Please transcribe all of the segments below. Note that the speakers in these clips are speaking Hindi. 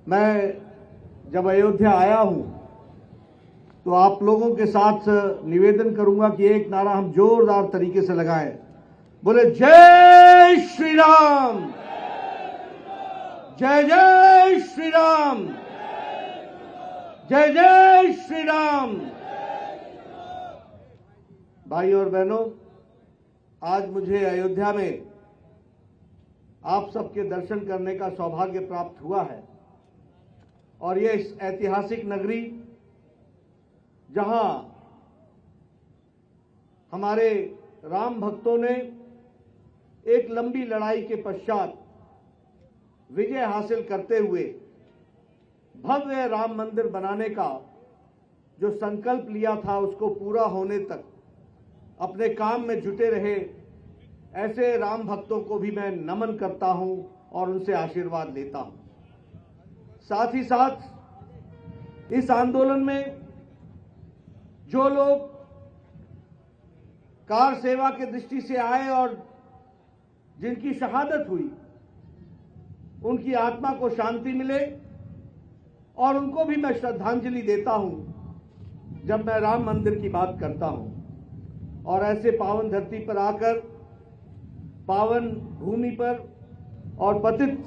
मैं जब अयोध्या आया हूं तो आप लोगों के साथ निवेदन करूंगा कि एक नारा हम जोरदार तरीके से लगाएं। बोले जय श्री राम, जय जय श्री राम, जय जय श्री राम। भाई और बहनों, आज मुझे अयोध्या में आप सबके दर्शन करने का सौभाग्य प्राप्त हुआ है और ये इस ऐतिहासिक नगरी जहां हमारे राम भक्तों ने एक लंबी लड़ाई के पश्चात विजय हासिल करते हुए भव्य राम मंदिर बनाने का जो संकल्प लिया था उसको पूरा होने तक अपने काम में जुटे रहे ऐसे राम भक्तों को भी मैं नमन करता हूं और उनसे आशीर्वाद लेता हूं। साथ ही साथ इस आंदोलन में जो लोग कार सेवा के दृष्टि से आए और जिनकी शहादत हुई, उनकी आत्मा को शांति मिले और उनको भी मैं श्रद्धांजलि देता हूं जब मैं राम मंदिर की बात करता हूं। और ऐसे पावन धरती पर आकर, पावन भूमि पर और पतित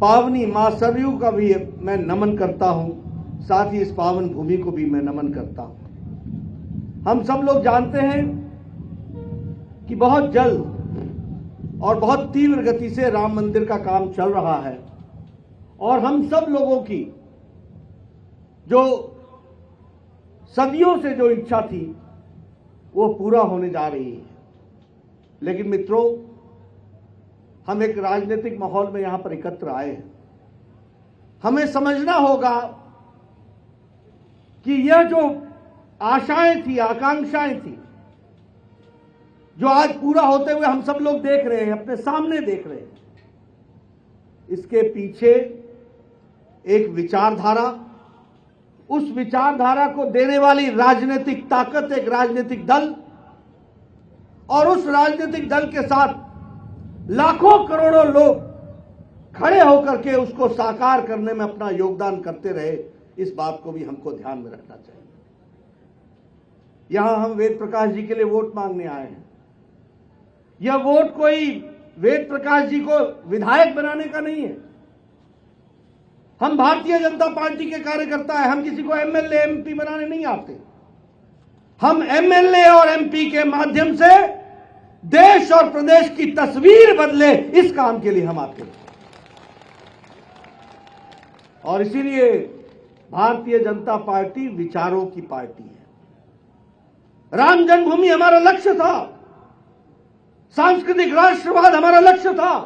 पावनी मां सरयू का भी मैं नमन करता हूं, साथ ही इस पावन भूमि को भी मैं नमन करता हूं। हम सब लोग जानते हैं कि बहुत जल्द और बहुत तीव्र गति से राम मंदिर का काम चल रहा है और हम सब लोगों की जो सदियों से जो इच्छा थी वो पूरा होने जा रही है। लेकिन मित्रों, हम एक राजनीतिक माहौल में यहां पर एकत्र आए हैं। हमें समझना होगा कि यह जो आशाएं थी, आकांक्षाएं थी, जो आज पूरा होते हुए हम सब लोग देख रहे हैं, अपने सामने देख रहे हैं, इसके पीछे एक विचारधारा, उस विचारधारा को देने वाली राजनीतिक ताकत, एक राजनीतिक दल, और उस राजनीतिक दल के साथ लाखों करोड़ों लोग खड़े होकर के उसको साकार करने में अपना योगदान करते रहे। इस बात को भी हमको ध्यान में रखना चाहिए। यहां हम वेद प्रकाश जी के लिए वोट मांगने आए हैं। यह वोट कोई वेद प्रकाश जी को विधायक बनाने का नहीं है। हम भारतीय जनता पार्टी के कार्यकर्ता हैं। हम किसी को एमएलए एमपी बनाने नहीं आते। हम एमएलए और एमपी के माध्यम से देश और प्रदेश की तस्वीर बदले, इस काम के लिए हम आते हैं। और इसीलिए भारतीय जनता पार्टी विचारों की पार्टी है। राम जन्मभूमि हमारा लक्ष्य था, सांस्कृतिक राष्ट्रवाद हमारा लक्ष्य था,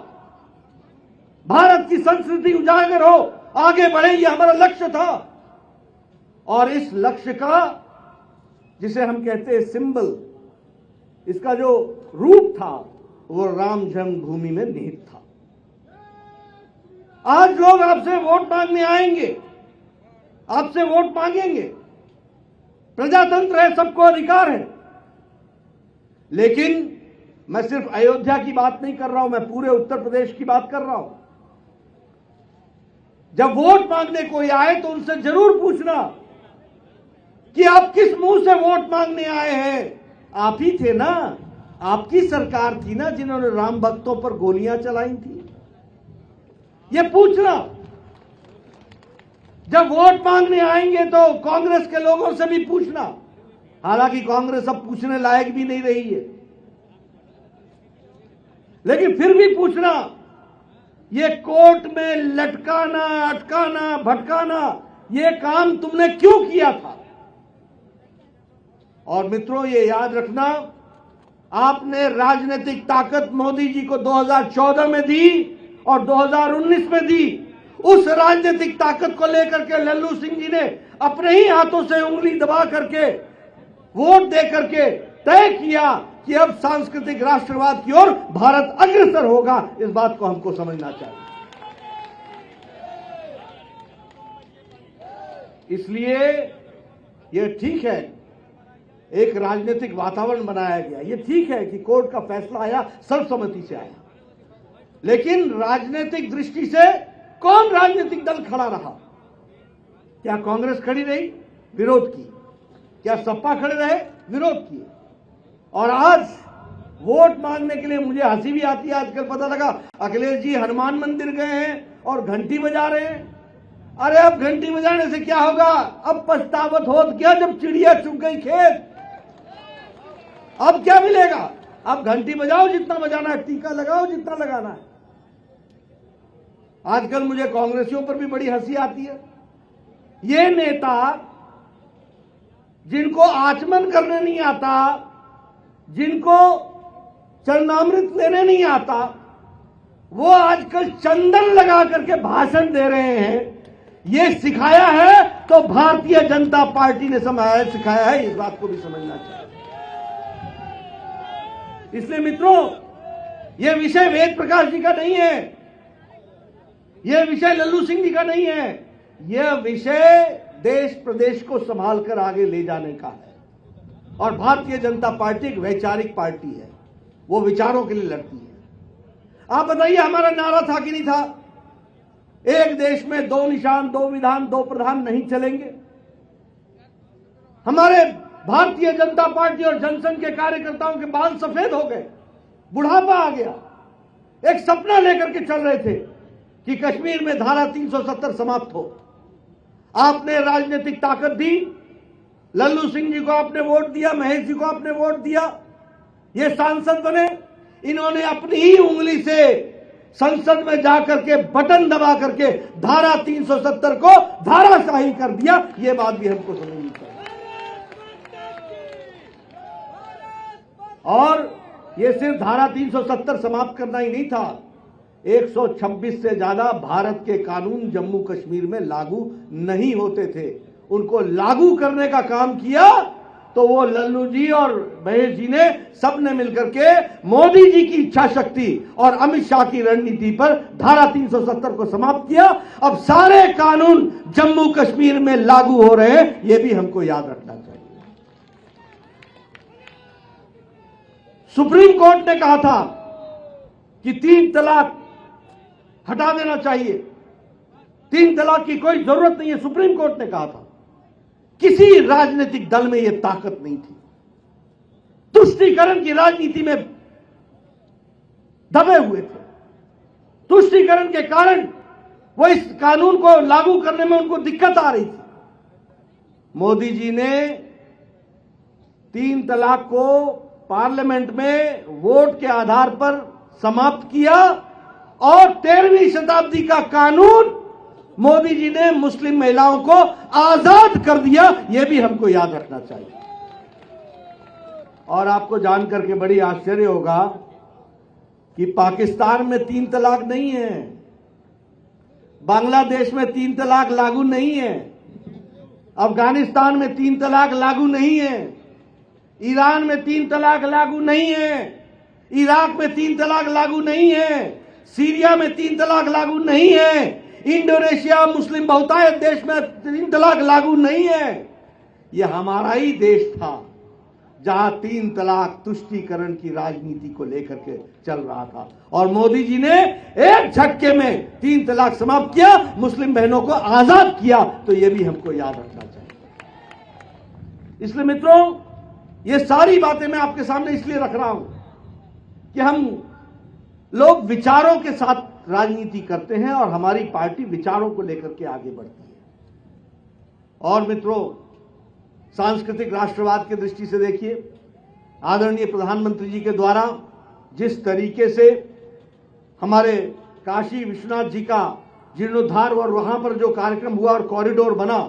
भारत की संस्कृति उजागर हो, आगे बढ़े, यह हमारा लक्ष्य था। और इस लक्ष्य का, जिसे हम कहते हैं सिंबल, इसका जो रूप था वो राम जन्मभूमि में निहित था। आज लोग आपसे वोट मांगने आएंगे, आपसे वोट मांगेंगे। प्रजातंत्र है, सबको अधिकार है। लेकिन मैं सिर्फ अयोध्या की बात नहीं कर रहा हूं, मैं पूरे उत्तर प्रदेश की बात कर रहा हूं। जब वोट मांगने कोई आए तो उनसे जरूर पूछना कि आप किस मुंह से वोट मांगने आए हैं। आप ही थे ना, आपकी सरकार थी ना जिन्होंने राम भक्तों पर गोलियां चलाई थी। यह पूछना। जब वोट मांगने आएंगे तो कांग्रेस के लोगों से भी पूछना, हालांकि कांग्रेस अब पूछने लायक भी नहीं रही है, लेकिन फिर भी पूछना, ये कोर्ट में लटकाना, अटकाना, भटकाना, ये काम तुमने क्यों किया था। और मित्रों, ये याद रखना, आपने राजनीतिक ताकत मोदी जी को 2014 में दी और 2019 में दी। उस राजनीतिक ताकत को लेकर के लल्लू सिंह जी ने अपने ही हाथों से उंगली दबा करके, वोट दे करके तय किया कि अब सांस्कृतिक राष्ट्रवाद की ओर भारत अग्रसर होगा। इस बात को हमको समझना चाहिए। इसलिए यह ठीक है, एक राजनीतिक वातावरण बनाया गया। यह ठीक है कि कोर्ट का फैसला आया, सर्वसम्मति से आया, लेकिन राजनीतिक दृष्टि से कौन राजनीतिक दल खड़ा रहा? क्या कांग्रेस खड़ी रही? विरोध की। क्या सपा खड़े रहे? विरोध किए। और आज वोट मांगने के लिए मुझे हंसी भी आती है। आजकल पता लगा अखिलेश जी हनुमान मंदिर गए हैं और घंटी बजा रहे हैं। अरे अब घंटी बजाने से क्या होगा? अब पछतावत होत क्या जब चिड़िया चुग गई खेत। अब क्या मिलेगा? अब घंटी बजाओ जितना बजाना है, टीका लगाओ जितना लगाना है। आजकल मुझे कांग्रेसियों पर भी बड़ी हंसी आती है। ये नेता जिनको आचमन करने नहीं आता, जिनको चरणामृत लेने नहीं आता, वो आजकल चंदन लगा करके भाषण दे रहे हैं। ये सिखाया है तो भारतीय जनता पार्टी ने सिखाया है, इस बात को भी समझना चाहिए। इसलिए मित्रों, यह विषय वेद प्रकाश जी का नहीं है, यह विषय लल्लू सिंह जी का नहीं है, यह विषय देश प्रदेश को संभाल कर आगे ले जाने का है। और भारतीय जनता पार्टी एक वैचारिक पार्टी है, वो विचारों के लिए लड़ती है। आप बताइए, हमारा नारा था कि नहीं था? एक देश में दो निशान, दो विधान, दो प्रधान नहीं चलेंगे। हमारे भारतीय जनता पार्टी और जनसंघ के कार्यकर्ताओं के बाल सफेद हो गए, बुढ़ापा आ गया। एक सपना लेकर के चल रहे थे कि कश्मीर में धारा 370 समाप्त हो। आपने राजनीतिक ताकत दी, लल्लू सिंह जी को आपने वोट दिया, महेश जी को आपने वोट दिया, ये सांसद बने। इन्होंने अपनी ही उंगली से संसद में जाकर के बटन दबा करके धारा 370 को धाराशाही कर दिया। ये बात भी हमको समझनी चाहिए। और ये सिर्फ धारा 370 समाप्त करना ही नहीं था, 126 से ज्यादा भारत के कानून जम्मू कश्मीर में लागू नहीं होते थे, उनको लागू करने का काम किया। तो वो लल्लू जी और महेश जी ने सबने मिलकर के मोदी जी की इच्छा शक्ति और अमित शाह की रणनीति पर धारा 370 को समाप्त किया। अब सारे कानून जम्मू कश्मीर में लागू हो रहे हैं, यह भी हमको याद रखना चाहिए। सुप्रीम कोर्ट ने कहा था कि 3 तलाक हटा देना चाहिए, 3 तलाक की कोई जरूरत नहीं है, सुप्रीम कोर्ट ने कहा था। किसी राजनीतिक दल में यह ताकत नहीं थी। तुष्टीकरण की राजनीति में दबे हुए थे। तुष्टीकरण के कारण वो इस कानून को लागू करने में उनको दिक्कत आ रही थी। मोदी जी ने 3 तलाक को पार्लियामेंट में वोट के आधार पर समाप्त किया और 13वीं शताब्दी का कानून मोदी जी ने मुस्लिम महिलाओं को आजाद कर दिया। यह भी हमको याद रखना चाहिए। और आपको जानकर के बड़ी आश्चर्य होगा कि पाकिस्तान में 3 तलाक नहीं है, बांग्लादेश में 3 तलाक लागू नहीं है, अफगानिस्तान में 3 तलाक लागू नहीं है, ईरान में 3 तलाक लागू नहीं है, इराक में 3 तलाक लागू नहीं है, सीरिया में 3 तलाक लागू नहीं है, इंडोनेशिया मुस्लिम बहुतायत देश में 3 तलाक लागू नहीं है। यह हमारा ही देश था जहां 3 तलाक तुष्टीकरण की राजनीति को लेकर के चल रहा था और मोदी जी ने एक झटके में 3 तलाक समाप्त किया, मुस्लिम बहनों को आजाद किया। तो यह भी हमको याद रखना चाहिए। इसलिए मित्रों, ये सारी बातें मैं आपके सामने इसलिए रख रहा हूं कि हम लोग विचारों के साथ राजनीति करते हैं और हमारी पार्टी विचारों को लेकर के आगे बढ़ती है। और मित्रों, सांस्कृतिक राष्ट्रवाद की दृष्टि से देखिए, आदरणीय प्रधानमंत्री जी के द्वारा जिस तरीके से हमारे काशी विश्वनाथ जी का जीर्णोद्धार और वहां पर जो कार्यक्रम हुआ और कॉरिडोर बना,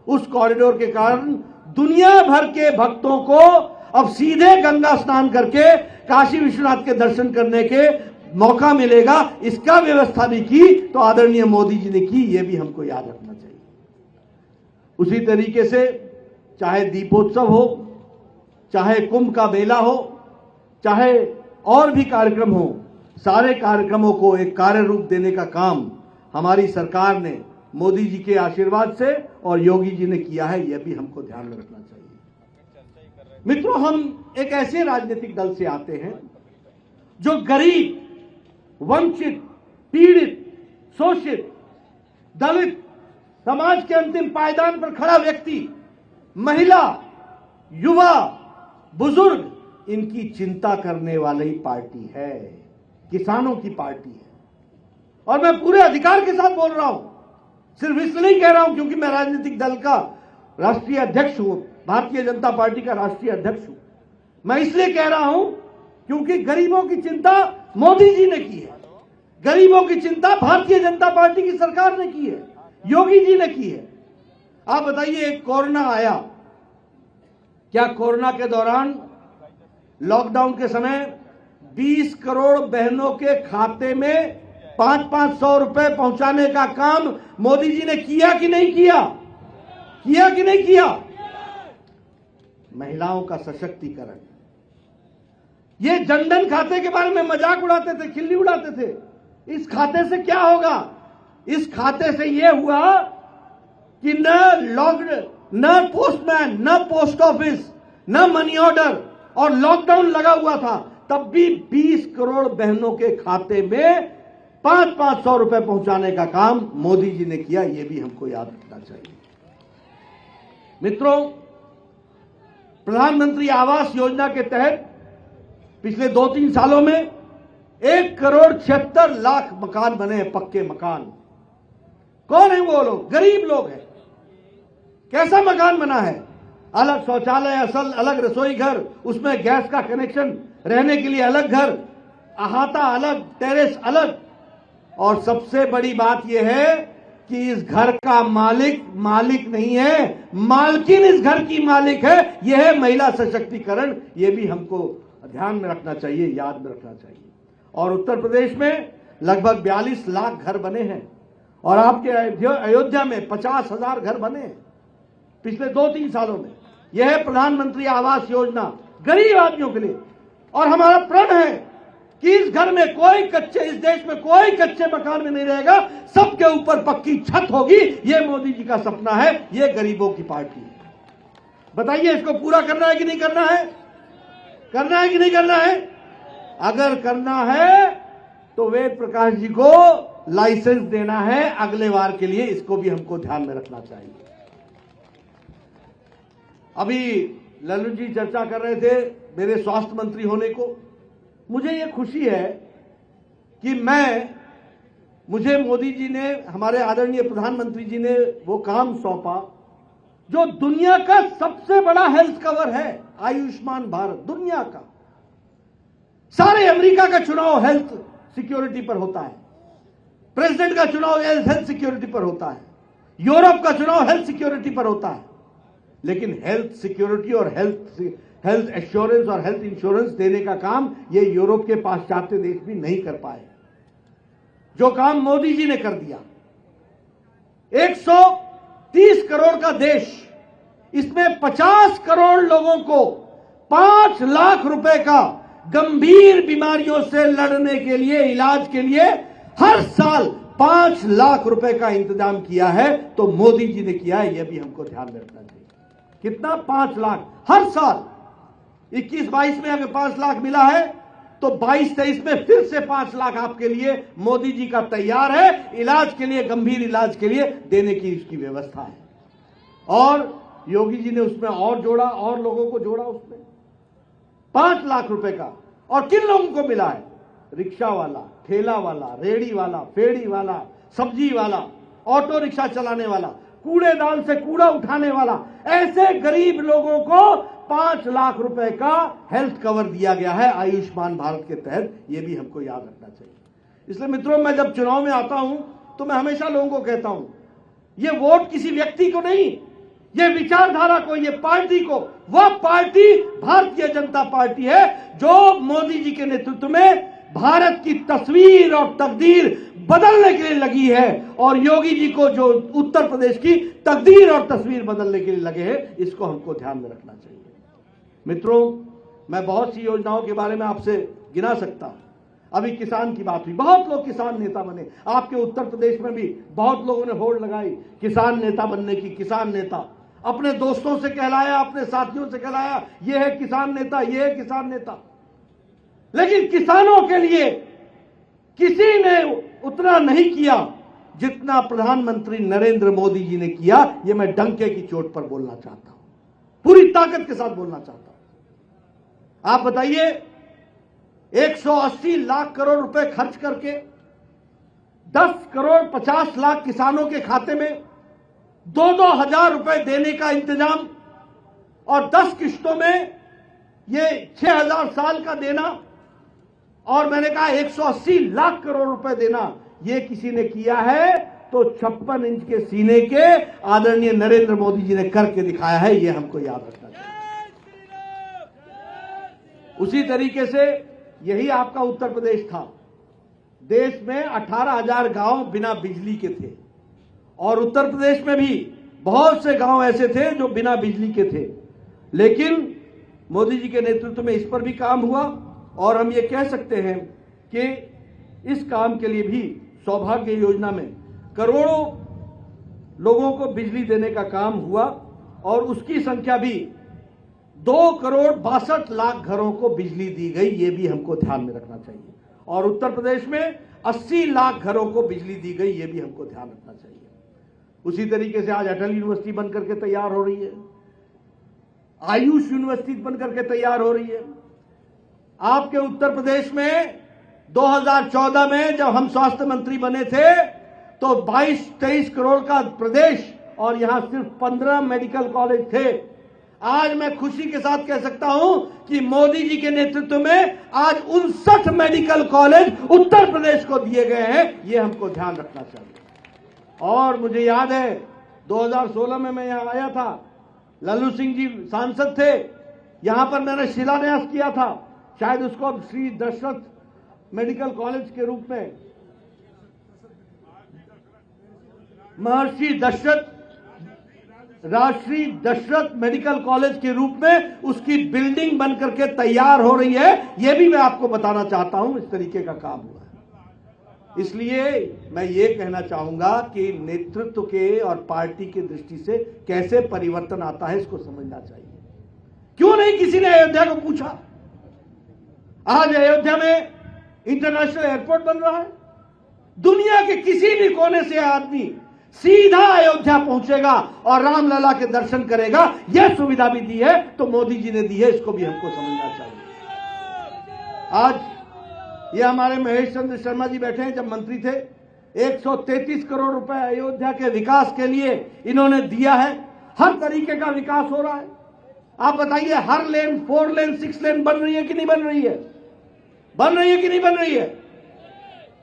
उस कॉरिडोर के कारण दुनिया भर के भक्तों को अब सीधे गंगा स्नान करके काशी विश्वनाथ के दर्शन करने के मौका मिलेगा। इसका व्यवस्था भी की तो आदरणीय मोदी जी ने की, यह भी हमको याद रखना चाहिए। उसी तरीके से चाहे दीपोत्सव हो, चाहे कुंभ का मेला हो, चाहे और भी कार्यक्रम हो, सारे कार्यक्रमों को एक कार्य रूप देने का काम हमारी सरकार ने मोदी जी के आशीर्वाद से और योगी जी ने किया है। यह भी हमको ध्यान में रखना चाहिए। मित्रों, हम एक ऐसे राजनीतिक दल से आते हैं जो गरीब, वंचित, पीड़ित, शोषित दलित, समाज के अंतिम पायदान पर खड़ा व्यक्ति, महिला, युवा, बुजुर्ग, इनकी चिंता करने वाली पार्टी है, किसानों की पार्टी है। और मैं पूरे अधिकार के साथ बोल रहा हूं, सिर्फ इसलिए नहीं कह रहा हूं क्योंकि मैं राजनीतिक दल का राष्ट्रीय अध्यक्ष हूं, भारतीय जनता पार्टी का राष्ट्रीय अध्यक्ष हूं। मैं इसलिए कह रहा हूं क्योंकि गरीबों की चिंता मोदी जी ने की है, गरीबों की चिंता भारतीय जनता पार्टी की सरकार ने की है, योगी जी ने की है। आप बताइए, कोरोना आया, क्या कोरोना के दौरान लॉकडाउन के समय 20 करोड़ बहनों के खाते में 500 रुपए पहुंचाने का काम मोदी जी ने किया कि नहीं किया? किया कि नहीं किया? महिलाओं का सशक्तिकरण। ये जनधन खाते के बारे में मजाक उड़ाते थे, खिल्ली उड़ाते थे। इस खाते से क्या होगा? इस खाते से यह हुआ कि न पोस्टमैन, न पोस्ट ऑफिस, न मनी ऑर्डर, और लॉकडाउन लगा हुआ था, तब भी 20 करोड़ बहनों के खाते में 500 रुपए पहुंचाने का काम मोदी जी ने किया। यह भी हमको याद रखना चाहिए। मित्रों, प्रधानमंत्री आवास योजना के तहत पिछले 2-3 सालों में 1,76,00,000 मकान बने हैं, पक्के मकान। कौन है वो लोग? गरीब लोग हैं। कैसा मकान बना है? अलग शौचालय, अलग रसोई घर, उसमें गैस का कनेक्शन, रहने के लिए अलग घर, अहाता अलग, टेरेस अलग। और सबसे बड़ी बात यह है कि इस घर का मालिक नहीं है, मालकिन इस घर की मालिक है। यह है महिला सशक्तिकरण। यह भी हमको ध्यान में रखना चाहिए, याद में रखना चाहिए। और उत्तर प्रदेश में लगभग 42 लाख घर बने हैं, और आपके अयोध्या में 50,000 घर बने हैं पिछले 2-3 सालों में। यह है प्रधानमंत्री आवास योजना, गरीब आदमियों के लिए। और हमारा प्रण है कि इस घर में इस देश में कोई कच्चे मकान में नहीं रहेगा, सबके ऊपर पक्की छत होगी। यह मोदी जी का सपना है, यह गरीबों की पार्टी है। बताइए, इसको पूरा करना है कि नहीं करना है? करना है कि नहीं करना है? अगर करना है तो वेद प्रकाश जी को लाइसेंस देना है अगले बार के लिए। इसको भी हमको ध्यान में रखना चाहिए। अभी लल्लू जी चर्चा कर रहे थे मेरे स्वास्थ्य मंत्री होने को। मुझे यह खुशी है कि मुझे मोदी जी ने, हमारे आदरणीय प्रधानमंत्री जी ने वो काम सौंपा जो दुनिया का सबसे बड़ा हेल्थ कवर है, आयुष्मान भारत। दुनिया का सारे अमेरिका का चुनाव हेल्थ सिक्योरिटी पर होता है, प्रेसिडेंट का चुनाव हेल्थ सिक्योरिटी पर होता है, यूरोप का चुनाव हेल्थ सिक्योरिटी पर होता है। लेकिन हेल्थ सिक्योरिटी और हेल्थ एश्योरेंस और हेल्थ इंश्योरेंस देने का काम ये यूरोप के पाश्चात्य देश भी नहीं कर पाए, जो काम मोदी जी ने कर दिया। 130 करोड़ का देश, इसमें 50 करोड़ लोगों को 5 लाख रुपए का गंभीर बीमारियों से लड़ने के लिए, इलाज के लिए हर साल 5 लाख रुपए का इंतजाम किया है। तो मोदी जी ने किया है, यह भी हमको ध्यान में रखना चाहिए। कितना? 5 लाख हर साल। 21-22 में अगर 5 लाख मिला है तो 22-23 में फिर से 5 लाख आपके लिए मोदी जी का तैयार है, इलाज के लिए, गंभीर इलाज के लिए देने की इसकी व्यवस्था है। और योगी जी ने उसमें और जोड़ा, और लोगों को जोड़ा उसमें 5 लाख रुपए का। और किन लोगों को मिला है? रिक्शा वाला, ठेला वाला, रेड़ी वाला, फेड़ी वाला, सब्जी वाला, ऑटो रिक्शा चलाने वाला, कूड़ेदान से कूड़ा उठाने वाला, ऐसे गरीब लोगों को 5 लाख रुपए का हेल्थ कवर दिया गया है आयुष्मान भारत के तहत। यह भी हमको याद रखना चाहिए। इसलिए मित्रों, मैं जब चुनाव में आता हूं तो मैं हमेशा लोगों को कहता हूं, यह वोट किसी व्यक्ति को नहीं, यह विचारधारा को, यह पार्टी को। वह पार्टी भारतीय जनता पार्टी है जो मोदी जी के नेतृत्व में भारत की तस्वीर और तकदीर बदलने के लिए लगी है, और योगी जी को जो उत्तर प्रदेश की तकदीर और तस्वीर बदलने के लिए लगे हैं। इसको हमको ध्यान में रखना चाहिए। मित्रों, मैं बहुत सी योजनाओं के बारे में आपसे गिना सकता हूं। अभी किसान की बात हुई, बहुत लोग किसान नेता बने। आपके उत्तर प्रदेश में भी बहुत लोगों ने होड़ लगाई किसान नेता बनने की। किसान नेता अपने दोस्तों से कहलाया, अपने साथियों से कहलाया, ये है किसान नेता, ये है किसान नेता। लेकिन किसानों के लिए किसी ने उतना नहीं किया जितना प्रधानमंत्री नरेंद्र मोदी जी ने किया, यह मैं डंके की चोट पर बोलना चाहता हूं, पूरी ताकत के साथ बोलना चाहता हूं। आप बताइए, 180 लाख करोड़ रुपए खर्च करके 10 करोड़ 50 लाख किसानों के खाते में 2-2 हजार रुपए देने का इंतजाम, और 10 किश्तों में ये 6,000 साल का देना, और मैंने कहा 180 लाख करोड़ रुपए देना, ये किसी ने किया है तो 56 इंच के सीने के आदरणीय नरेंद्र मोदी जी ने करके दिखाया है, ये हमको याद रखना चाहिए। उसी तरीके से यही आपका उत्तर प्रदेश था। देश में 18,000 गांव बिना बिजली के थे, और उत्तर प्रदेश में भी बहुत से गांव ऐसे थे जो बिना बिजली के थे, लेकिन मोदी जी के नेतृत्व में इस पर भी काम हुआ, और हम ये कह सकते हैं कि इस काम के लिए भी सौभाग्य योजना में करोड़ों लोगों को बिजली देने का काम हुआ, और उसकी संख्या भी 2 करोड़ 62 लाख घरों को बिजली दी गई, ये भी हमको ध्यान में रखना चाहिए। और उत्तर प्रदेश में 80 लाख घरों को बिजली दी गई, ये भी हमको ध्यान रखना चाहिए। उसी तरीके से आज अटल यूनिवर्सिटी बनकर के तैयार हो रही है, आयुष यूनिवर्सिटी बनकर के तैयार हो रही है। आपके उत्तर प्रदेश में 2014 में जब हम स्वास्थ्य मंत्री बने थे तो 22-23 करोड़ का प्रदेश, और यहां सिर्फ 15 मेडिकल कॉलेज थे। आज मैं खुशी के साथ कह सकता हूं कि मोदी जी के नेतृत्व में आज 59 मेडिकल कॉलेज उत्तर प्रदेश को दिए गए हैं, ये हमको ध्यान रखना चाहिए। और मुझे याद है 2016 में मैं यहां आया था, लल्लू सिंह जी सांसद थे, यहां पर मैंने शिलान्यास किया था, शायद उसको अब श्री दशरथ मेडिकल कॉलेज के रूप में, महर्षि दशरथ राष्ट्रीय दशरथ मेडिकल कॉलेज के रूप में उसकी बिल्डिंग बनकर के तैयार हो रही है, यह भी मैं आपको बताना चाहता हूं। इस तरीके का काम हुआ है। इसलिए मैं ये कहना चाहूंगा कि नेतृत्व के और पार्टी की दृष्टि से कैसे परिवर्तन आता है, इसको समझना चाहिए। क्यों नहीं किसी ने अयोध्या को पूछा? आज अयोध्या में इंटरनेशनल एयरपोर्ट बन रहा है, दुनिया के किसी भी कोने से आदमी सीधा अयोध्या पहुंचेगा और रामलला के दर्शन करेगा, यह सुविधा भी दी है तो मोदी जी ने दी है, इसको भी हमको समझना चाहिए। आज ये हमारे महेश चंद्र शर्मा जी बैठे हैं, जब मंत्री थे 133 करोड़ रुपए अयोध्या के विकास के लिए इन्होंने दिया है। हर तरीके का विकास हो रहा है। आप बताइए, हर लेन 4 लेन 6 लेन बन रही है कि नहीं बन रही है? बन रही है कि नहीं बन रही है?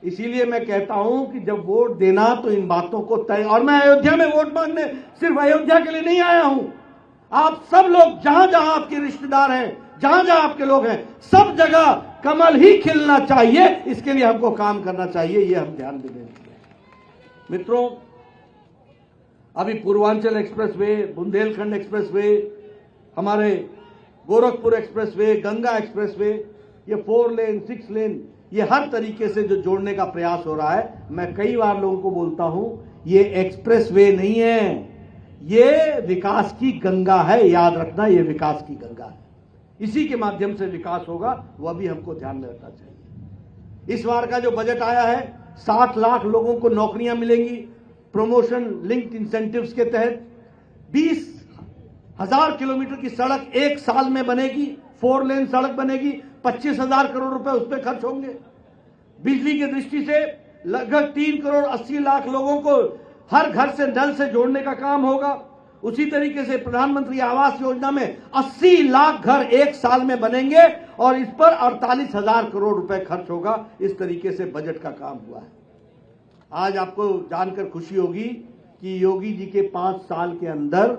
इसीलिए मैं कहता हूं कि जब वोट देना तो इन बातों को तय, और मैं अयोध्या में वोट मांगने सिर्फ अयोध्या के लिए नहीं आया हूं। आप सब लोग जहां जहां आपके रिश्तेदार हैं, जहां जहां आपके लोग हैं, सब जगह कमल ही खिलना चाहिए, इसके लिए हमको काम करना चाहिए, ये हम ध्यान देंगे। मित्रों, अभी पूर्वांचल एक्सप्रेसवे, बुंदेलखंड एक्सप्रेसवे, हमारे गोरखपुर एक्सप्रेसवे, गंगा एक्सप्रेसवे, ये 4 लेन 6 लेन, ये हर तरीके से जो जोड़ने का प्रयास हो रहा है। मैं कई बार लोगों को बोलता हूं, ये एक्सप्रेसवे नहीं है, ये विकास की गंगा है। याद रखना, ये विकास की गंगा है। इसी के माध्यम से विकास होगा, वह भी हमको ध्यान में रखना चाहिए। इस बार का जो बजट आया है, 60 लाख लोगों को नौकरियां मिलेंगी प्रमोशन लिंक्ड इंसेंटिव्स के तहत। 20,000 किलोमीटर की सड़क 1 साल में बनेगी, 4 लेन सड़क बनेगी, 25,000 करोड़ रुपए उस पर खर्च होंगे। बिजली की दृष्टि से लगभग 3 करोड़ 80 लाख लोगों को हर घर से नल से जोड़ने का काम होगा। उसी तरीके से प्रधानमंत्री आवास योजना में 80 लाख घर 1 साल में बनेंगे, और इस पर 48,000 करोड़ रुपए खर्च होगा। इस तरीके से बजट का काम हुआ है। आज आपको जानकर खुशी होगी कि योगी जी के 5 साल के अंदर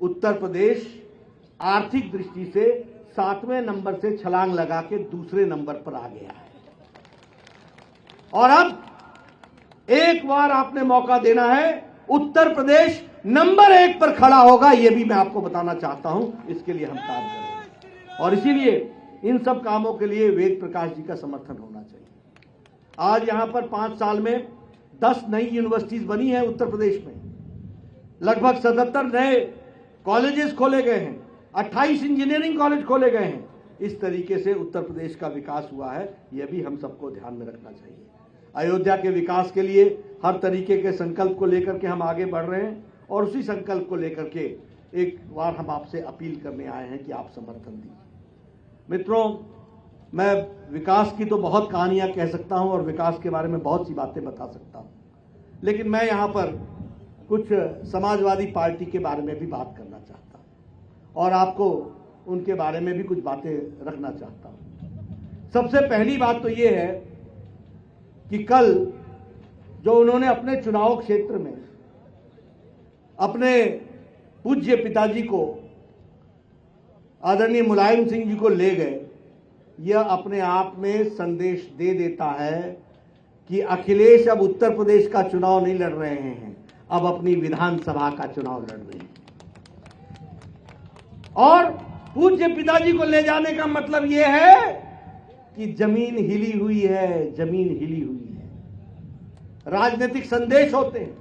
उत्तर प्रदेश आर्थिक दृष्टि से 7वें नंबर से छलांग लगा के दूसरे नंबर पर आ गया है। और अब एक बार आपने मौका देना है, उत्तर प्रदेश नंबर 1 पर खड़ा होगा, यह भी मैं आपको बताना चाहता हूं। इसके लिए हम काम करेंगे, और इसीलिए इन सब कामों के लिए वेद प्रकाश जी का समर्थन होना चाहिए। आज यहां पर 5 साल में 10 नई यूनिवर्सिटीज बनी है उत्तर प्रदेश में, लगभग 77 नए कॉलेजेस खोले गए हैं, 28 इंजीनियरिंग कॉलेज खोले गए हैं। इस तरीके से उत्तर प्रदेश का विकास हुआ है, यह भी हम सबको ध्यान में रखना चाहिए। अयोध्या के विकास के लिए हर तरीके के संकल्प को लेकर के हम आगे बढ़ रहे हैं और उसी संकल्प को लेकर के एक बार हम आपसे अपील करने आए हैं कि आप समर्थन दीजिए। मित्रों, मैं विकास की तो बहुत कहानियां कह सकता हूं और विकास के बारे में बहुत सी बातें बता सकता हूं, लेकिन मैं यहां पर कुछ समाजवादी पार्टी के बारे में भी बात करना चाहता हूं और आपको उनके बारे में भी कुछ बातें रखना चाहता हूं। सबसे पहली बात तो ये है कि कल जो उन्होंने अपने चुनाव क्षेत्र में अपने पूज्य पिताजी को, आदरणीय मुलायम सिंह जी को ले गए, यह अपने आप में संदेश दे देता है कि अखिलेश अब उत्तर प्रदेश का चुनाव नहीं लड़ रहे हैं, अब अपनी विधानसभा का चुनाव लड़ रहे हैं। और पूज्य पिताजी को ले जाने का मतलब यह है कि जमीन हिली हुई है, जमीन हिली हुई है। राजनीतिक संदेश होते हैं,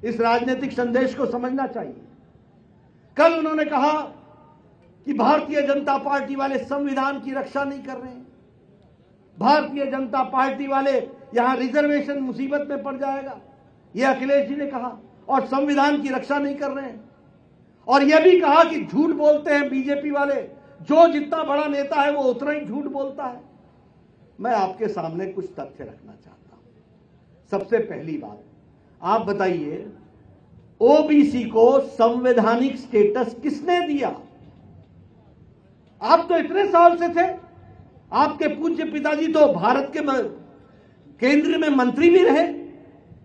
इस राजनीतिक संदेश को समझना चाहिए। कल उन्होंने कहा कि भारतीय जनता पार्टी वाले संविधान की रक्षा नहीं कर रहे हैं, भारतीय जनता पार्टी वाले यहां रिजर्वेशन मुसीबत में पड़ जाएगा, यह अखिलेश जी ने कहा, और संविधान की रक्षा नहीं कर रहे हैं। और यह भी कहा कि झूठ बोलते हैं बीजेपी वाले, जो जितना बड़ा नेता है वो उतना ही झूठ बोलता है। मैं आपके सामने कुछ तथ्य रखना चाहता हूं। सबसे पहली बात, आप बताइए ओबीसी को संवैधानिक स्टेटस किसने दिया? आप तो इतने साल से थे, आपके पूज्य पिताजी तो भारत के केंद्र में मंत्री भी रहे,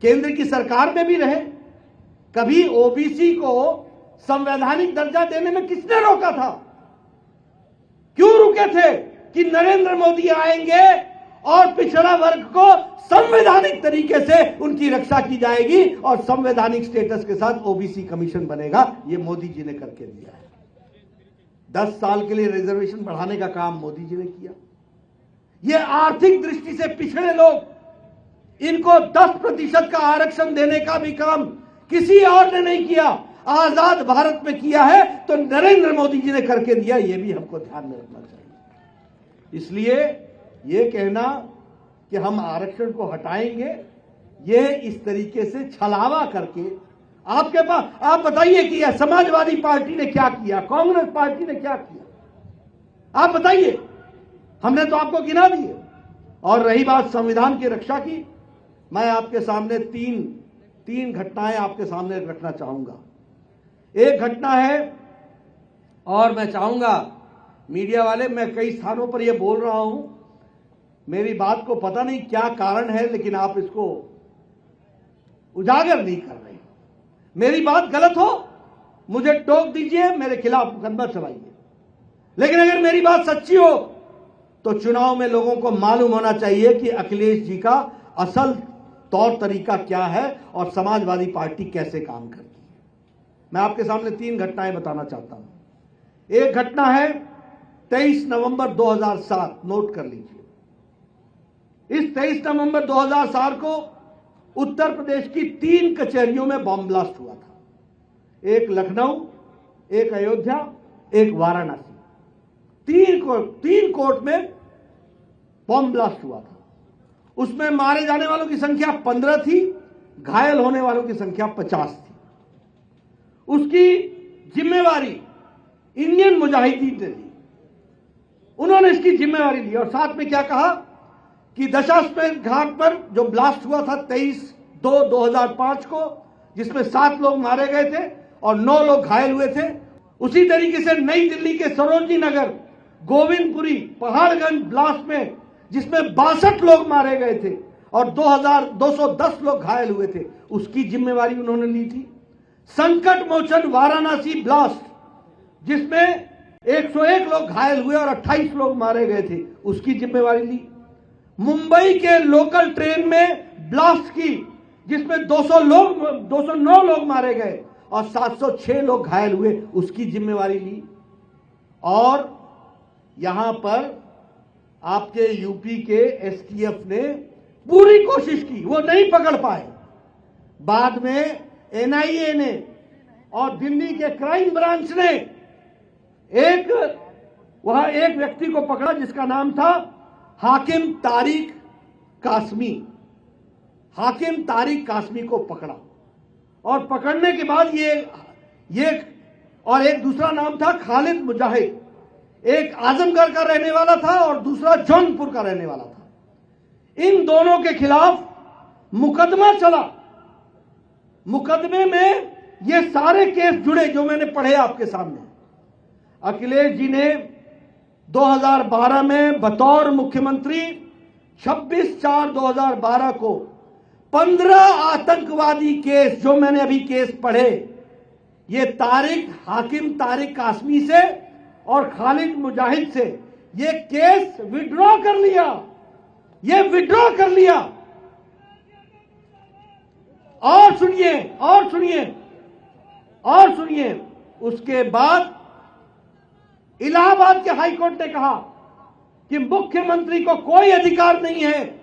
केंद्र की सरकार में भी रहे। कभी ओबीसी को संवैधानिक दर्जा देने में किसने रोका था? क्यों रुके थे कि नरेंद्र मोदी आएंगे और पिछड़ा वर्ग को संवैधानिक तरीके से उनकी रक्षा की जाएगी और संवैधानिक स्टेटस के साथ ओबीसी कमीशन बनेगा। यह मोदी जी ने करके दिया है। 10 साल के लिए रिजर्वेशन बढ़ाने का काम मोदी जी ने किया। यह आर्थिक दृष्टि से पिछड़े लोग, इनको 10% का आरक्षण देने का भी काम किसी और ने नहीं किया, आजाद भारत में किया है तो नरेंद्र मोदी जी ने करके दिया। यह भी हमको ध्यान में रखना चाहिए। इसलिए यह कहना कि हम आरक्षण को हटाएंगे, यह इस तरीके से छलावा करके आपके पास, आप बताइए कि यह समाजवादी पार्टी ने क्या किया, कांग्रेस पार्टी ने क्या किया, आप बताइए। हमने तो आपको गिना दिए। और रही बात संविधान की रक्षा की, मैं आपके सामने तीन घटनाएं आपके सामने रखना चाहूंगा। एक घटना है, और मैं चाहूंगा मीडिया वाले, मैं कई स्थानों पर यह बोल रहा हूं, मेरी बात को पता नहीं क्या कारण है लेकिन आप इसको उजागर नहीं कर रहे। मेरी बात गलत हो मुझे टोक दीजिए, मेरे खिलाफ मुकदमा चलाइए, लेकिन अगर मेरी बात सच्ची हो तो चुनाव में लोगों को मालूम होना चाहिए कि अखिलेश जी का असल तौर तरीका क्या है और समाजवादी पार्टी कैसे काम करती है। मैं आपके सामने 3 घटनाएं बताना चाहता हूं। एक घटना है 23 नवंबर 2007, नोट कर लीजिए। इस 23 नवंबर 2007 को उत्तर प्रदेश की 3 कचहरियों में बॉम्ब ब्लास्ट हुआ था। एक लखनऊ, एक अयोध्या, एक वाराणसी। 3 कोर्ट में बॉम्ब ब्लास्ट हुआ था। उसमें मारे जाने वालों की संख्या 15 थी, घायल होने वालों की संख्या 50 थी। उसकी जिम्मेवारी इंडियन मुजाहिदीन ने ली, उन्होंने इसकी जिम्मेवारी ली। और साथ में क्या कहा कि दशाश्वमेध घाट पर जो ब्लास्ट हुआ था 23/2/2005 को, जिसमें 7 लोग मारे गए थे और 9 लोग घायल हुए थे, उसी तरीके से नई दिल्ली के सरोजनी नगर, गोविंदपुरी, पहाड़गंज ब्लास्ट में जिसमें 62 लोग मारे गए थे और 2210 लोग घायल हुए थे, उसकी जिम्मेवारी उन्होंने ली थी। संकट मोचन वाराणसी ब्लास्ट, जिसमें 101 लोग घायल हुए और 28 लोग मारे गए थे, उसकी जिम्मेवारी ली। मुंबई के लोकल ट्रेन में ब्लास्ट की, जिसमें 209 लोग मारे गए और 706 लोग घायल हुए, उसकी जिम्मेवारी ली। और यहां पर आपके यूपी के एसटीएफ ने पूरी कोशिश की, वो नहीं पकड़ पाए। बाद में एनआईए ने और दिल्ली के क्राइम ब्रांच ने वहां एक व्यक्ति को पकड़ा जिसका नाम था हाकिम तारिक कासमी। हाकिम तारिक कासमी को पकड़ा और पकड़ने के बाद ये और एक दूसरा नाम था खालिद मुजाहिद, एक आजमगढ़ का रहने वाला था और दूसरा जौनपुर का रहने वाला था। इन दोनों के खिलाफ मुकदमा चला। मुकदमे में ये सारे केस जुड़े जो मैंने पढ़े आपके सामने। अखिलेश जी ने 2012 में बतौर मुख्यमंत्री 26/4/2012 को 15 आतंकवादी केस, जो मैंने अभी केस पढ़े, ये हाकिम तारिक कासमी से और खालिद मुजाहिद से ये केस विड्रॉ कर लिया। ये विड्रॉ कर लिया। और सुनिए, उसके बाद इलाहाबाद के हाईकोर्ट ने कहा कि मुख्यमंत्री को कोई अधिकार नहीं है,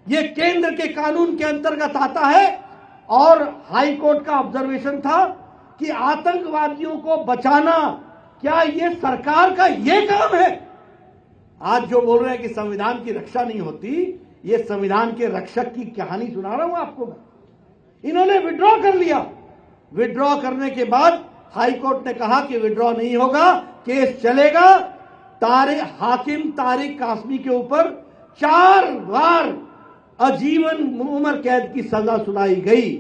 यह केंद्र के कानून के अंतर्गत आता है। और हाईकोर्ट का ऑब्जर्वेशन था कि आतंकवादियों को बचाना क्या यह सरकार का यह काम है? आज जो बोल रहे हैं कि संविधान की रक्षा नहीं होती, यह संविधान के रक्षक की कहानी सुना रहा हूं आपको मैं। इन्होंने विड्रॉ कर लिया। विड्रॉ करने के बाद हाईकोर्ट ने कहा कि विड्रॉ नहीं होगा, केस चलेगा। हाकिम तारिक कासमी के ऊपर 4 बार आजीवन उम्र कैद की सजा सुनाई गई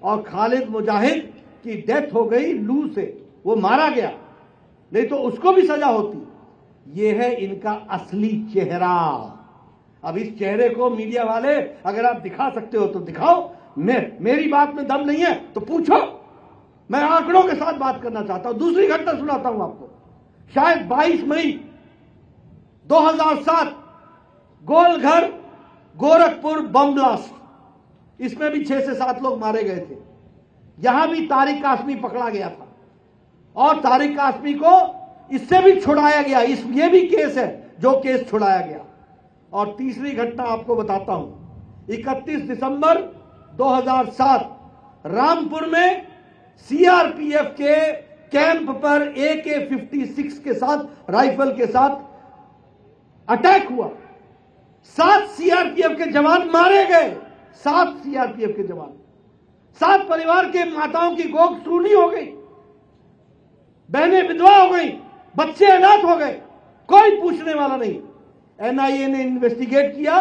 और खालिद मुजाहिद की डेथ हो गई लू से, वो मारा गया, नहीं तो उसको भी सजा होती। यह है इनका असली चेहरा। अब इस चेहरे को मीडिया वाले अगर आप दिखा सकते हो तो दिखाओ। मेरी बात में दम नहीं है तो पूछो, मैं आंकड़ों के साथ बात करना चाहता हूं। दूसरी घटना सुनाता हूं आपको। शायद 22 मई 2007 गोलघर गोरखपुर बम ब्लास्ट, इसमें भी 6 से 7 लोग मारे गए थे। यहां भी तारिक कासमी पकड़ा गया था और तारिक कासमी को इससे भी छुड़ाया गया। ये भी केस है जो केस छुड़ाया गया। और तीसरी घटना आपको बताता हूं। 31 दिसंबर 2007 रामपुर में सीआरपीएफ के कैंप पर AK-56 के साथ, राइफल के साथ अटैक हुआ। 7 सीआरपीएफ के जवान मारे गए। 7 सीआरपीएफ के जवान। 7 परिवार के माताओं की गोद सूनी हो गई, बहनें विधवा हो गई, बच्चे अनाथ हो गए, कोई पूछने वाला नहीं। एनआईए ने इन्वेस्टिगेट किया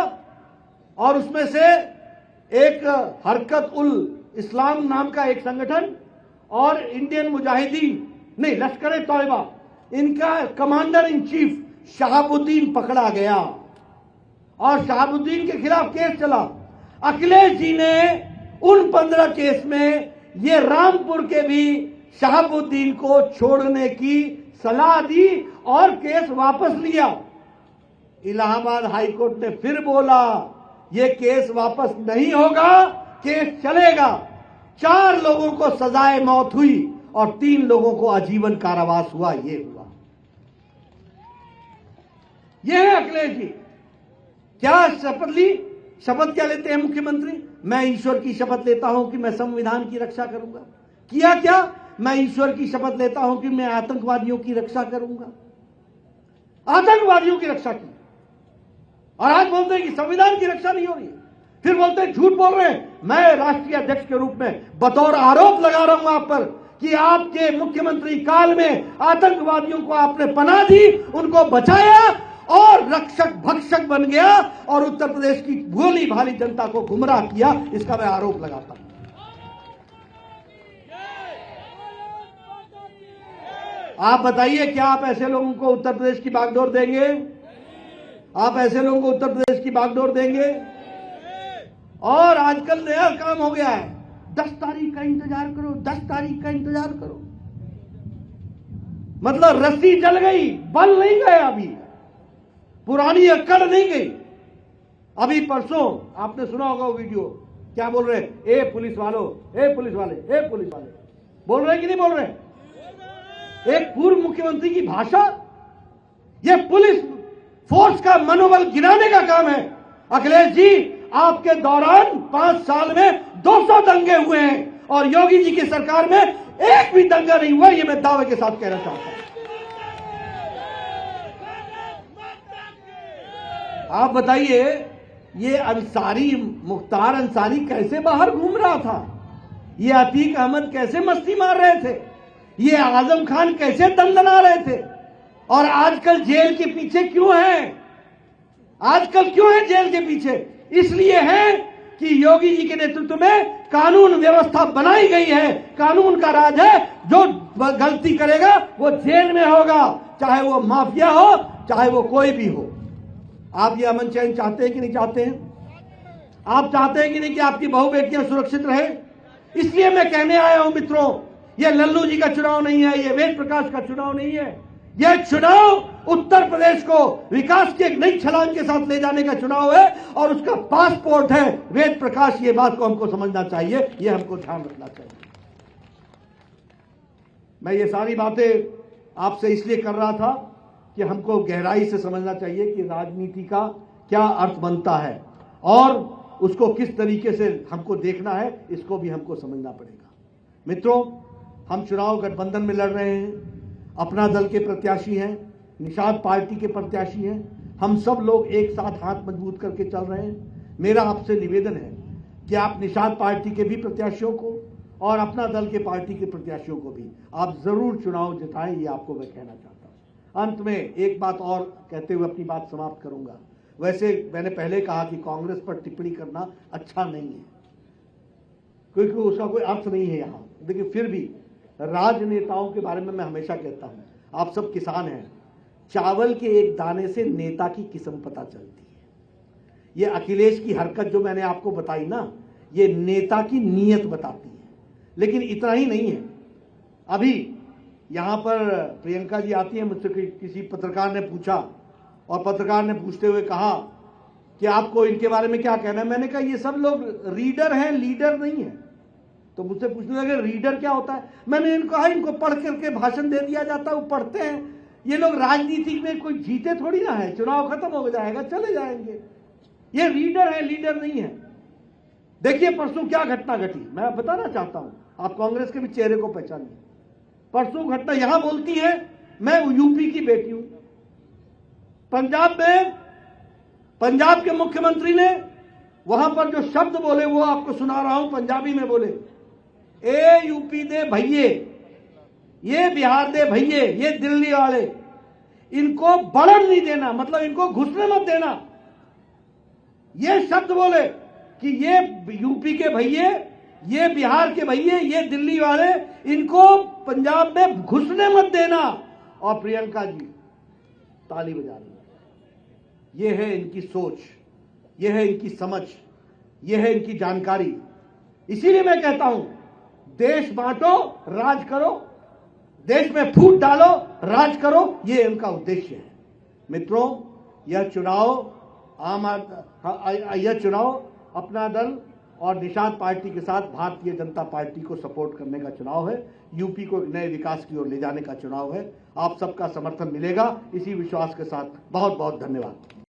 और उसमें से एक हरकत उल इस्लाम नाम का एक संगठन और इंडियन मुजाहिदीन नहीं, लश्कर तौयबा, इनका कमांडर इन चीफ शहाबुद्दीन पकड़ा गया और शहाबुद्दीन के खिलाफ केस चला। अखिलेश जी ने उन 15 केस में ये रामपुर के भी शहाबुद्दीन को छोड़ने की सलाह दी और केस वापस लिया। इलाहाबाद हाईकोर्ट ने फिर बोला ये केस वापस नहीं होगा, केस चलेगा। 4 लोगों को सजाए मौत हुई और 3 लोगों को आजीवन कारावास हुआ। ये हुआ। यह है अखिलेश जी। क्या शपथ ली? शपथ क्या लेते हैं मुख्यमंत्री? मैं ईश्वर की शपथ लेता हूं कि मैं संविधान की रक्षा करूंगा। किया क्या? मैं ईश्वर की शपथ लेता हूं कि मैं आतंकवादियों की रक्षा करूंगा। आतंकवादियों की रक्षा की, और आज बोलते हैं कि संविधान की रक्षा नहीं हो रही है। फिर बोलते हैं, झूठ बोल रहे हैं। मैं राष्ट्रीय अध्यक्ष के रूप में बतौर आरोप लगा रहा हूं आप पर कि आपके मुख्यमंत्री काल में आतंकवादियों को आपने पनाह दी, उनको बचाया और रक्षक भक्षक बन गया और उत्तर प्रदेश की भोली भाली जनता को गुमराह किया। इसका मैं आरोप लगाता हूं। आप बताइए, क्या आप ऐसे लोगों को उत्तर प्रदेश की बागडोर देंगे? आप ऐसे लोगों को उत्तर प्रदेश की बागडोर देंगे? और आजकल नया काम हो गया है, 10 तारीख का इंतजार करो, 10 तारीख का इंतजार करो। मतलब रस्सी जल गई, बल नहीं गए, अभी पुरानी अक्कड़ नहीं गई। अभी परसों आपने सुना होगा वो वीडियो, क्या बोल रहे हैं? ए पुलिस वालों, ए पुलिस वाले, ए पुलिस वाले, बोल रहे हैं कि नहीं बोल रहे? एक पूर्व मुख्यमंत्री की भाषा। ये पुलिस फोर्स का मनोबल गिराने का काम है। अखिलेश जी, आपके दौरान 5 साल में 200 दंगे हुए हैं और योगी जी की सरकार में एक भी दंगा नहीं हुआ। ये मैं दावे के साथ कहना चाहता हूं। आप बताइए, ये अंसारी, मुख्तार अंसारी कैसे बाहर घूम रहा था, ये अतीक अहमद कैसे मस्ती मार रहे थे, ये आजम खान कैसे दंदना रहे थे, और आजकल जेल के पीछे क्यों है? आजकल क्यों है जेल के पीछे? इसलिए है कि योगी जी के नेतृत्व में कानून व्यवस्था बनाई गई है, कानून का राज है। जो गलती करेगा वो जेल में होगा, चाहे वो माफिया हो, चाहे वो कोई भी हो। आप ये अमन चैन चाहते हैं कि नहीं चाहते हैं? आप चाहते हैं कि नहीं कि आपकी बहू बेटियां सुरक्षित रहे? इसलिए मैं कहने आया हूं मित्रों, ये लल्लू जी का चुनाव नहीं है, ये वेद प्रकाश का चुनाव नहीं है, यह चुनाव उत्तर प्रदेश को विकास की एक नई छलांग के साथ ले जाने का चुनाव है, और उसका पासपोर्ट है वेद प्रकाश। ये बात को हमको समझना चाहिए, ये हमको ध्यान रखना चाहिए। मैं ये सारी बातें आपसे इसलिए कर रहा था कि हमको गहराई से समझना चाहिए कि राजनीति का क्या अर्थ बनता है और उसको किस तरीके से हमको देखना है, इसको भी हमको समझना पड़ेगा। मित्रों, हम चुनाव गठबंधन में लड़ रहे हैं, अपना दल के प्रत्याशी हैं, निषाद पार्टी के प्रत्याशी हैं, हम सब लोग एक साथ हाथ मजबूत करके चल रहे हैं। मेरा आपसे निवेदन है कि आप निषाद पार्टी के भी प्रत्याशियों को और अपना दल के पार्टी के प्रत्याशियों को भी आप जरूर चुनाव जिताएं, ये आपको मैं कहना चाहता हूं। अंत में एक बात और कहते हुए अपनी बात समाप्त करूंगा। वैसे मैंने पहले कहा कि कांग्रेस पर टिप्पणी करना अच्छा नहीं है, क्योंकि उसका कोई अर्थ नहीं है यहां। लेकिन फिर भी राजनेताओं के बारे में मैं हमेशा कहता हूं, आप सब किसान हैं, चावल के एक दाने से नेता की किस्म पता चलती है। ये अखिलेश की हरकत जो मैंने आपको बताई ना, ये नेता की नीयत बताती है। लेकिन इतना ही नहीं है, अभी यहां पर प्रियंका जी आती है, मुझसे किसी पत्रकार ने पूछा, और पत्रकार ने पूछते हुए कहा कि आपको इनके बारे में क्या कहना है। मैंने कहा ये सब लोग रीडर हैं, लीडर नहीं है। तो मुझसे पूछने लगे रीडर क्या होता है। मैंने इनको कहा इनको पढ़ करके भाषण दे दिया जाता है, वो पढ़ते हैं। ये लोग राजनीति में कोई जीते थोड़ी ना है, चुनाव खत्म हो जाएगा चले जाएंगे। ये रीडर है, लीडर नहीं है। देखिए परसों क्या घटना घटी, मैं बताना चाहता हूं, आप कांग्रेस के भी चेहरे को पहचानिए। परसों घटना यहां बोलती है, मैं यूपी की बेटी हूं। पंजाब में पंजाब के मुख्यमंत्री ने वहां पर जो शब्द बोले वो आपको सुना रहा हूं, पंजाबी में बोले, ए यूपी दे भैये, ये बिहार दे भैये, ये दिल्ली वाले, इनको बढ़न नहीं देना, मतलब इनको घुसने मत देना। ये शब्द बोले कि ये यूपी के भैये, ये बिहार के भैये, ये दिल्ली वाले, इनको पंजाब में घुसने मत देना। और प्रियंका जी ताली बजा रही है। ये है इनकी सोच, ये है इनकी समझ, ये है इनकी जानकारी। इसीलिए मैं कहता हूं, देश बांटो, राज करो, देश में फूट डालो, राज करो, ये इनका उद्देश्य है। मित्रों, यह चुनाव यह चुनाव अपना दल और निषाद पार्टी के साथ भारतीय जनता पार्टी को सपोर्ट करने का चुनाव है। यूपी को एक नए विकास की ओर ले जाने का चुनाव है। आप सबका समर्थन मिलेगा, इसी विश्वास के साथ बहुत बहुत धन्यवाद।